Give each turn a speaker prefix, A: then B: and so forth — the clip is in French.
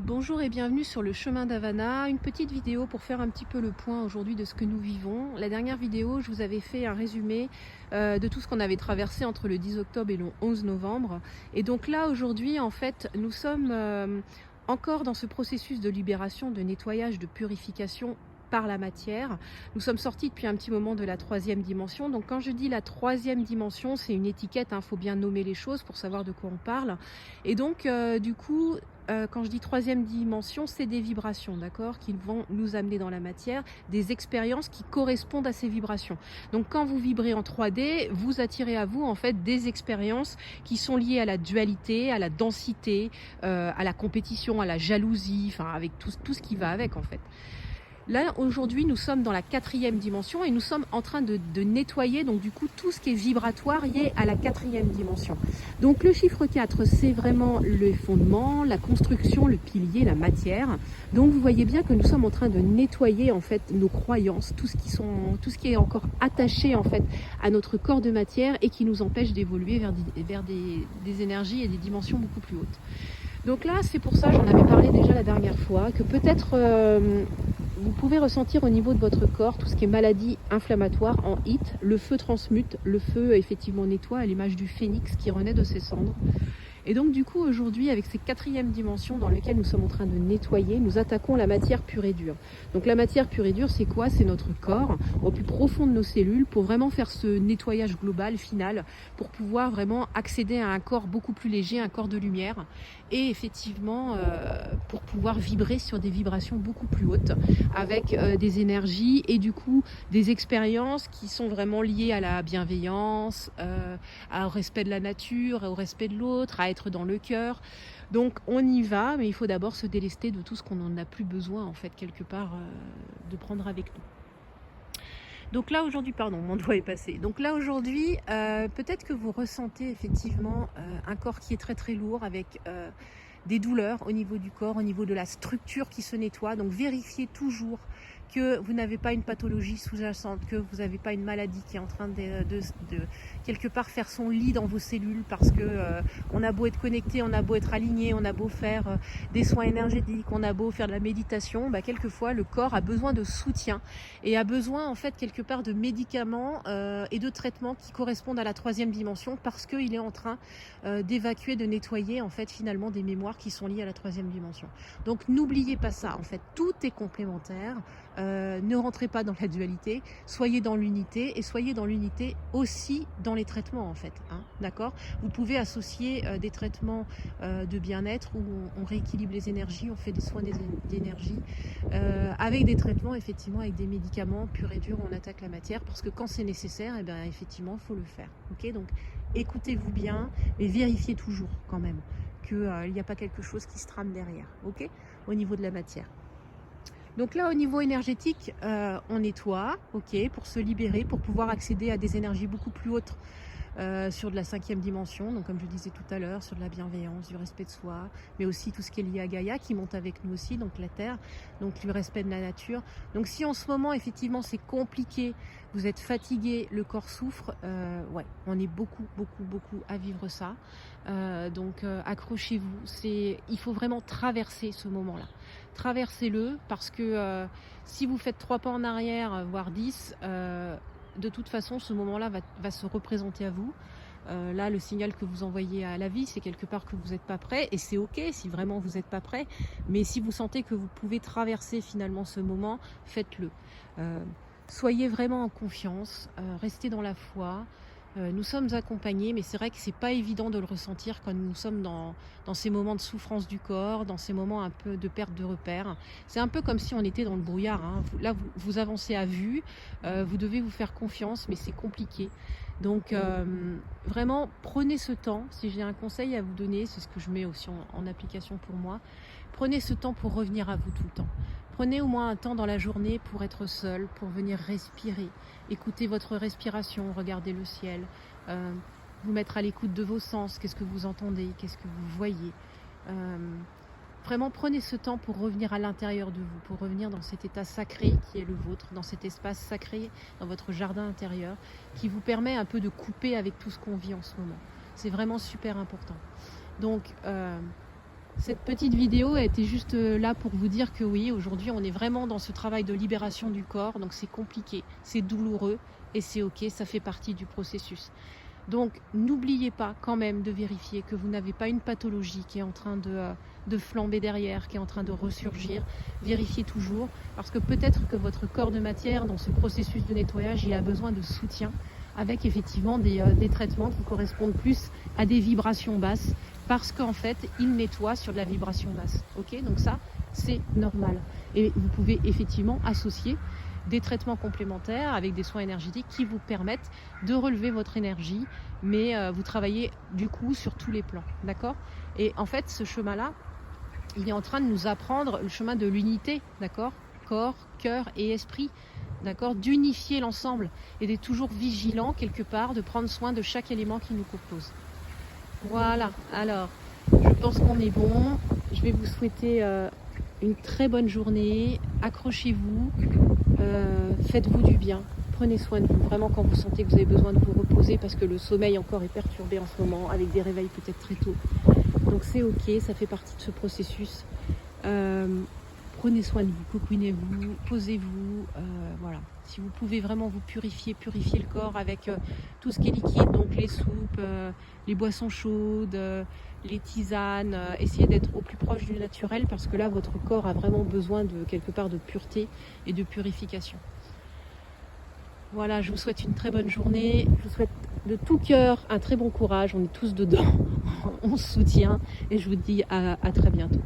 A: Bonjour et bienvenue sur le chemin d'Havana, une petite vidéo pour faire un petit peu le point aujourd'hui de ce que nous vivons. La dernière vidéo, je vous avais fait un résumé de tout ce qu'on avait traversé entre le 10 octobre et le 11 novembre. Et donc là, aujourd'hui, en fait, nous sommes encore dans ce processus de libération, de nettoyage, de purification par la matière. Nous sommes sortis depuis un petit moment de la troisième dimension. Donc quand je dis la troisième dimension, c'est une étiquette, il faut bien nommer les choses pour savoir de quoi on parle. Et donc du coup, quand je dis troisième dimension, c'est des vibrations, d'accord, qui vont nous amener dans la matière, des expériences qui correspondent à ces vibrations. Donc quand vous vibrez en 3D, vous attirez à vous en fait des expériences qui sont liées à la dualité, à la densité, à la compétition, à la jalousie, enfin avec tout ce qui va avec en fait. Là, aujourd'hui, nous sommes dans la quatrième dimension et nous sommes en train de nettoyer donc du coup tout ce qui est vibratoire lié à la quatrième dimension. Donc le chiffre 4, c'est vraiment le fondement, la construction, le pilier, la matière. Donc vous voyez bien que nous sommes en train de nettoyer en fait nos croyances, tout ce qui est encore attaché en fait à notre corps de matière et qui nous empêche d'évoluer vers des énergies et des dimensions beaucoup plus hautes. Donc là, c'est pour ça, j'en avais parlé déjà la dernière fois, que peut-être vous pouvez ressentir au niveau de votre corps tout ce qui est maladie inflammatoire en HIT. Le feu transmute, le feu effectivement nettoie à l'image du phénix qui renaît de ses cendres. Et donc du coup aujourd'hui avec ces quatrièmes dimensions dans lesquelles nous sommes en train de nettoyer, nous attaquons la matière pure et dure. Donc la matière pure et dure, c'est quoi? C'est notre corps au plus profond de nos cellules pour vraiment faire ce nettoyage global final, pour pouvoir vraiment accéder à un corps beaucoup plus léger, un corps de lumière, et effectivement pour pouvoir vibrer sur des vibrations beaucoup plus hautes avec des énergies et du coup des expériences qui sont vraiment liées à la bienveillance, au respect de la nature, au respect de l'autre, à être dans le cœur. Donc on y va, mais il faut d'abord se délester de tout ce qu'on n'en a plus besoin en fait quelque part de prendre avec nous. Donc là aujourd'hui, pardon, mon doigt est passé. Donc là aujourd'hui, peut-être que vous ressentez effectivement un corps qui est très très lourd avec des douleurs au niveau du corps, au niveau de la structure qui se nettoie. Donc vérifiez toujours que vous n'avez pas une pathologie sous-jacente, que vous n'avez pas une maladie qui est en train de quelque part faire son lit dans vos cellules parce que on a beau être connecté, on a beau être aligné, on a beau faire des soins énergétiques, on a beau faire de la méditation, quelquefois le corps a besoin de soutien et a besoin en fait quelque part de médicaments et de traitements qui correspondent à la troisième dimension parce qu'il est en train d'évacuer, de nettoyer en fait finalement des mémoires qui sont liées à la troisième dimension. Donc n'oubliez pas ça, en fait tout est complémentaire, ne rentrez pas dans la dualité, soyez dans l'unité et soyez dans l'unité aussi dans les traitements en fait, d'accord. Vous pouvez associer des traitements de bien-être où on rééquilibre les énergies, on fait des soins d'énergie avec des traitements effectivement, avec des médicaments purs et durs, on attaque la matière parce que quand c'est nécessaire, effectivement il faut le faire, ok. Donc écoutez-vous bien, mais vérifiez toujours quand même qu'il n'y a pas quelque chose qui se trame derrière, ok, au niveau de la matière. Donc là, au niveau énergétique, on nettoie, ok, pour se libérer, pour pouvoir accéder à des énergies beaucoup plus hautes sur de la cinquième dimension, donc comme je disais tout à l'heure, sur de la bienveillance, du respect de soi, mais aussi tout ce qui est lié à Gaïa, qui monte avec nous aussi, donc la Terre, donc le respect de la nature. Donc si en ce moment, effectivement, c'est compliqué, vous êtes fatigué, le corps souffre, ouais, on est beaucoup à vivre ça. Donc accrochez-vous, il faut vraiment traverser ce moment-là. Traversez-le parce que si vous faites 3 pas en arrière, voire 10, de toute façon, ce moment-là va se représenter à vous. Là, le signal que vous envoyez à la vie, c'est quelque part que vous n'êtes pas prêt, et c'est ok si vraiment vous n'êtes pas prêt, mais si vous sentez que vous pouvez traverser finalement ce moment, faites-le. Soyez vraiment en confiance, restez dans la foi. Nous sommes accompagnés, mais c'est vrai que c'est pas évident de le ressentir quand nous sommes dans ces moments de souffrance du corps, dans ces moments un peu de perte de repères. C'est un peu comme si on était dans le brouillard, Là, vous avancez à vue, vous devez vous faire confiance, mais c'est compliqué. Donc, vraiment, prenez ce temps. Si j'ai un conseil à vous donner, c'est ce que je mets aussi en application pour moi. Prenez ce temps pour revenir à vous tout le temps. Prenez au moins un temps dans la journée pour être seul, pour venir respirer. Écoutez votre respiration, regardez le ciel, vous mettre à l'écoute de vos sens, qu'est-ce que vous entendez, qu'est-ce que vous voyez. Vraiment prenez ce temps pour revenir à l'intérieur de vous, pour revenir dans cet état sacré qui est le vôtre, dans cet espace sacré, dans votre jardin intérieur, qui vous permet un peu de couper avec tout ce qu'on vit en ce moment. C'est vraiment super important. Donc, Cette petite vidéo a été juste là pour vous dire que oui, aujourd'hui on est vraiment dans ce travail de libération du corps, donc c'est compliqué, c'est douloureux et c'est ok, ça fait partie du processus. Donc n'oubliez pas quand même de vérifier que vous n'avez pas une pathologie qui est en train de flamber derrière, qui est en train de ressurgir. Vérifiez toujours, parce que peut-être que votre corps de matière, dans ce processus de nettoyage, il a besoin de soutien, avec effectivement des traitements qui correspondent plus à des vibrations basses, parce qu'en fait, il nettoie sur de la vibration basse. Ok, donc ça, c'est normal. Et vous pouvez effectivement associer des traitements complémentaires avec des soins énergétiques qui vous permettent de relever votre énergie, mais vous travaillez du coup sur tous les plans, d'accord? Et en fait, ce chemin-là, il est en train de nous apprendre le chemin de l'unité, d'accord? Corps, cœur et esprit, d'accord? D'unifier l'ensemble et d'être toujours vigilant quelque part, de prendre soin de chaque élément qui nous compose. Voilà, alors, je pense qu'on est bon. Je vais vous souhaiter une très bonne journée. Accrochez-vous, faites-vous du bien. Prenez soin de vous, vraiment quand vous sentez que vous avez besoin de vous reposer parce que le sommeil encore est perturbé en ce moment, avec des réveils peut-être très tôt. Donc c'est ok, ça fait partie de ce processus. Prenez soin de vous, cocooinez-vous, posez-vous, voilà. Si vous pouvez vraiment vous purifier le corps avec tout ce qui est liquide, donc les soupes, les boissons chaudes, les tisanes, essayez d'être au plus proche du naturel parce que là, votre corps a vraiment besoin de quelque part de pureté et de purification. Voilà, je vous souhaite une très bonne journée, je vous souhaite de tout cœur un très bon courage, on est tous dedans, on se soutient et je vous dis à très bientôt.